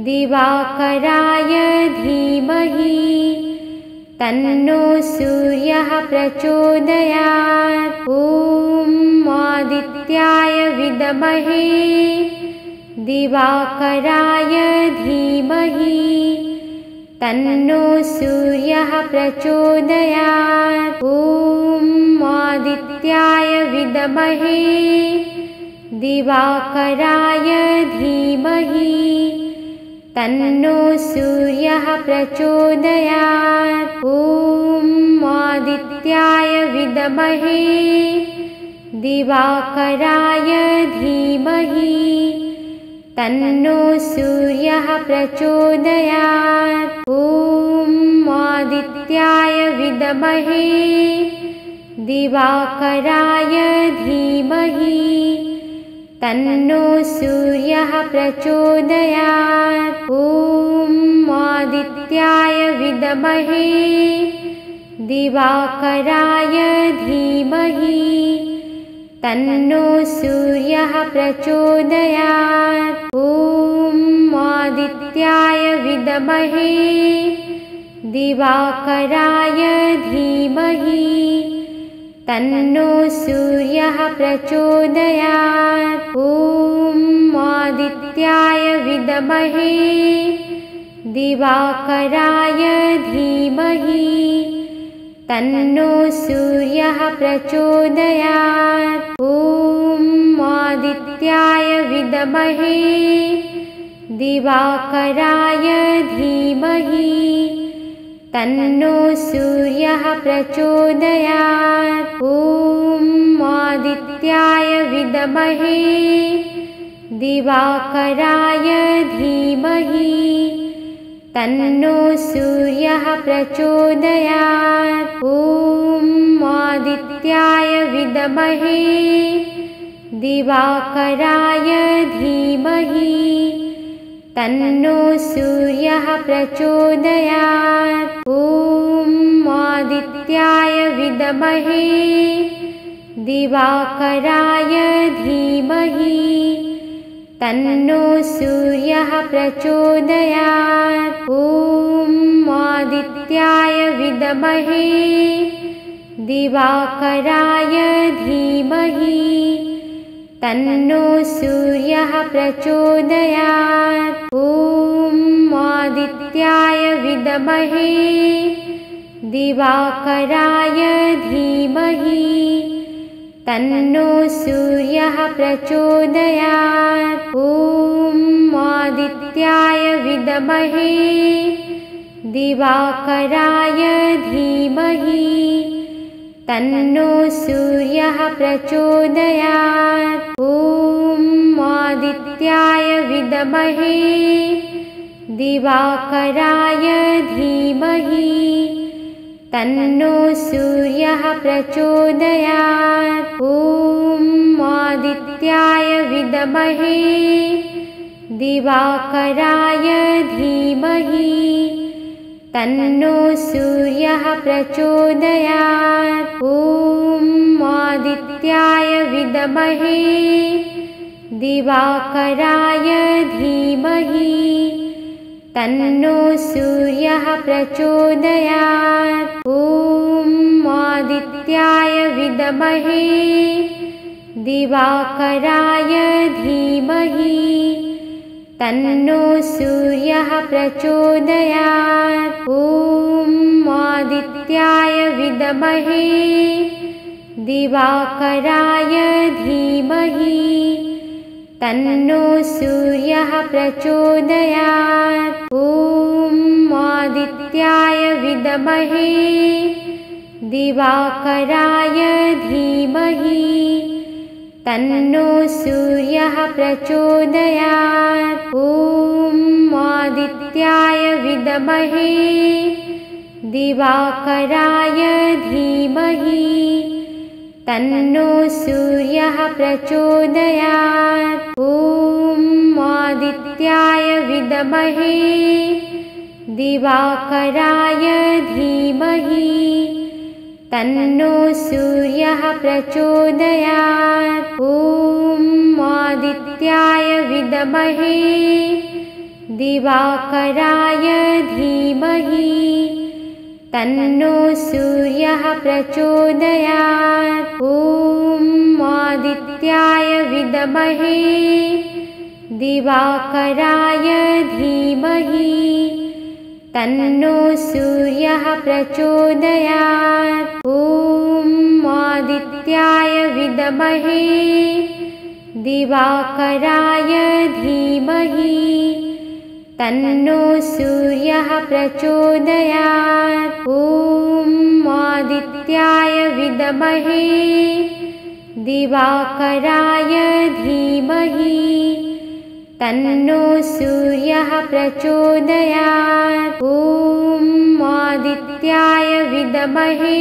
दिवाकराय धीमहि तन्नो सूर्यः प्रचोदयात्। ॐ आदित्याय विद्महे दिवाकराय धीमहि तन्नो सूर्यः प्रचोदयात्। ॐ आदित्याय विद्महे दिवाकराय धीमहि तन्नो सूर्यः प्रचोदयात्। ॐ आदित्याय विद्महे दिवाकराय धीमहि तन्नो सूर्यः प्रचोदयात्। ॐ आदित्याय विद्महे दिवाकराय धीमहि तन्नो सूर्यः प्रचोदयात्। ॐ आदित्याय विद्महे दिवाकराय धीमहि तन्नो सूर्यः प्रचोदयात्। ॐ आदित्याय विद्महे दिवाकराय धीमहि तन्नो सूर्यः प्रचोदयात्। ॐ आदित्याय विद्महे दिवाकराय धीमहि तन्नो सूर्यः प्रचोदयात्। ॐ आदित्याय विद्महे दिवाकराय धीमहि तन्नो सूर्यः प्रचोदयात्। ॐ आदित्याय विद्महे दिवाकराय धीमहि तन्नो सूर्यः प्रचोदयात्। ॐ आदित्याय विद्महे दिवाकराय धीमहि तन्नो सूर्यः प्रचोदयात्। ॐ आदित्याय विद्महे दिवाकराय धीमहि तन्नो सूर्यः प्रचोदयात्। ॐ आदित्याय विद्महे दिवाकराय धीमहि तन्नो सूर्यः प्रचोदयात्। ॐ आदित्याय विद्महे दिवाकराय धीमहि तन्नो सूर्यः प्रचोदयात्। ॐ आदित्याय विद्महे दिवाकराय धीमहि तन्नो सूर्यः प्रचोदयात्। ॐ आदित्याय विद्महे दिवाकराय धीमहि तन्नो सूर्यः प्रचोदयात्। ॐ आदित्याय विद्महे दिवाकराय धीमहि तन्नो सूर्यः प्रचोदयात्। ॐ आदित्याय विद्महे दिवाकराय धीमहि तन्नो सूर्यः प्रचोदयात्। ॐ आदित्याय विद्महे दिवाकराय धीमहि तन्नो सूर्यः प्रचोदयात्। ॐ आदित्याय विद्महे दिवाकराय धीमहि तन्नो सूर्यः प्रचोदयात्। ॐ आदित्याय विद्महे दिवाकराय धीमहि तन्नो सूर्यः प्रचोदयात्। ॐ आदित्याय विद्महे दिवाकराय धीमहि तन्नो सूर्यः प्रचोदयात्। ॐ आदित्याय विद्महे दिवाकराय धीमहि तन्नो सूर्यः प्रचोदयात्। ॐ आदित्याय विद्महे दिवाकराय धीमहि तन्नो सूर्यः प्रचोदयात्। ॐ आदित्याय विद्महे दिवाकराय धीमहि तन्नो सूर्यः प्रचोदयात्। ॐ आदित्याय विद्महे दिवाकराय धीमहि तन्नो सूर्यः प्रचोदयात्। ॐ आदित्याय विद्महे दिवाकराय धीमहि तन्नो सूर्यः प्रचोदयात्। ॐ आदित्याय विद्महे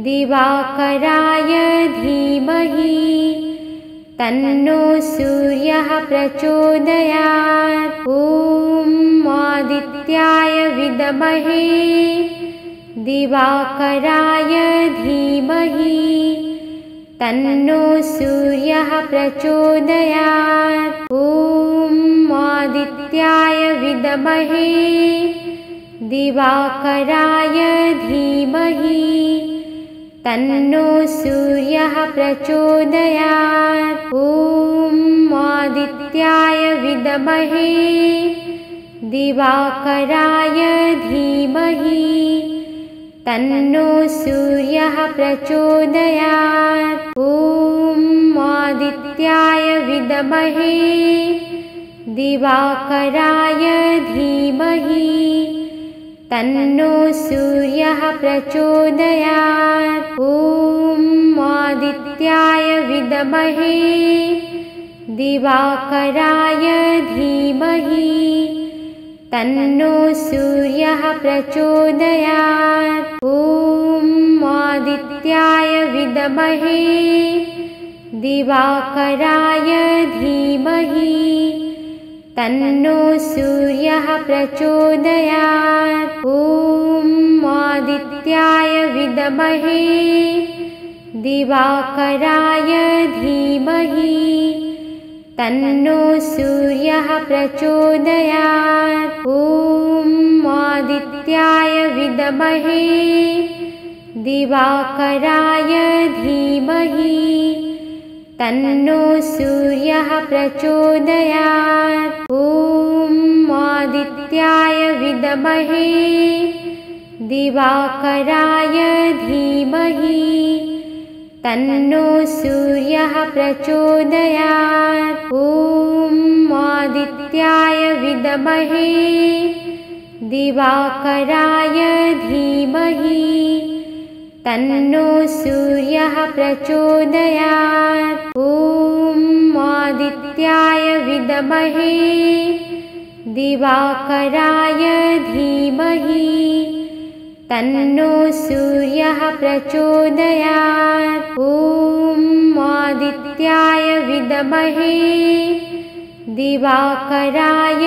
दिवाकराय धीमहि तन्नो सूर्यः प्रचोदयात्। ॐ आदित्याय विद्महे दिवाकराय धीमहि तन्नो सूर्यः प्रचोदयात्। ॐ आदित्याय विद्महे दिवाकराय धीमहि तन्नो सूर्यः प्रचोदयात्। ॐ आदित्याय विद्महे दिवाकराय धीमहि तन्नो सूर्यः प्रचोदयात्। ॐ आदित्याय विद्महे दिवाकराय धीमहि तन्नो सूर्यः प्रचोदयात्। ॐ आदित्याय विद्महे दिवाकराय धीमहि तन्नो सूर्यः प्रचोदयात्। ॐ आदित्याय विद्महे दिवाकराय धीमहि तन्नो सूर्यः प्रचोदयात्। ॐ आदित्याय विद्महे दिवाकराय धीमहि तन्नो सूर्यः प्रचोदयात्। ॐ आदित्याय विद्महे दिवाकराय धीमहि तन्नो सूर्यः प्रचोदयात्। ॐ आदित्याय विद्महे दिवाकराय धीमहि तन्नो सूर्यः प्रचोदयात्। ॐ आदित्याय विद्महे दिवाकराय धीमहि तन्नो सूर्यः प्रचोदयात्। ॐ आदित्याय विद्महे दिवाकराय धीमहि तन्नो सूर्यः प्रचोदयात्। ॐ आदित्याय विद्महे दिवाकराय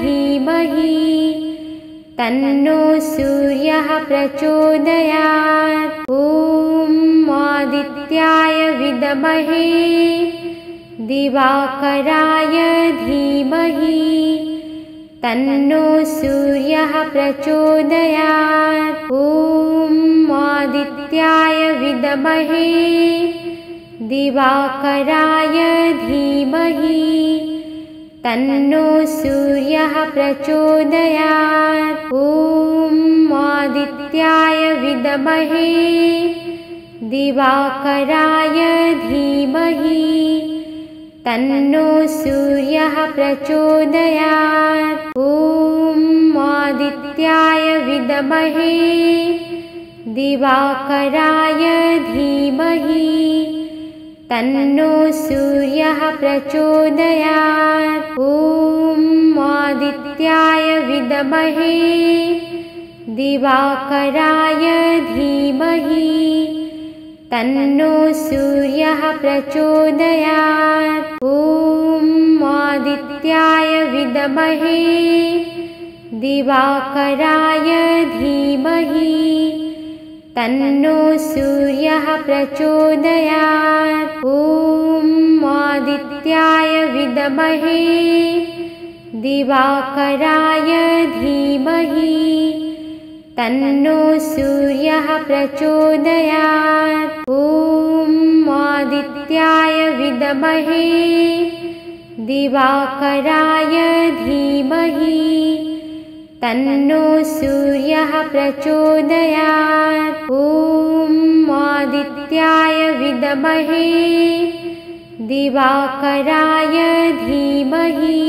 धीमहि तन्नो सूर्यः प्रचोदयात्। ॐ आदित्याय विद्महे दिवाकराय धीमहि तन्नो सूर्यः प्रचोदयात्। ॐ आदित्याय विद्महे दिवाकराय धीमहि तन्नो सूर्यः प्रचोदयात्। ॐ आदित्याय विद्महे दिवाकराय धीमहि तन्नो सूर्यः प्रचोदयात्। ॐ आदित्याय विद्महे दिवाकराय धीमहि तन्नो सूर्यः प्रचोदयात्। ॐ आदित्याय विद्महे दिवाकराय धीमहि तन्नो सूर्यः प्रचोदयात्। ॐ आदित्याय विद्महे दिवाकराय धीमहि तन्नो सूर्यः प्रचोदयात्। ॐ आदित्याय विद्महे दिवाकराय धीमहि तन्नो सूर्यः प्रचोदयात्। ॐ आदित्याय विद्महे दिवाकराय धीमहि तन्नो सूर्यः प्रचोदयात्। ॐ आदित्याय विद्महे दिवाकराय धीमहि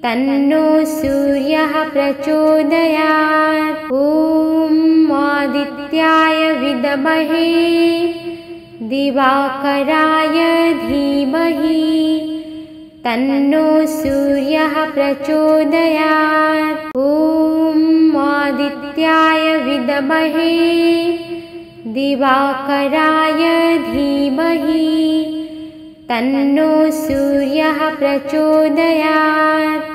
तन्नो सूर्यः प्रचोदयात्। ॐ आदित्याय विद्महे दिवाकराय धीमहि तन्नो सूर्यः प्रचोदयात्। ॐ आदित्याय विद्महे दिवाकराय धीमहि तन्नो सूर्यः प्रचोदयात्।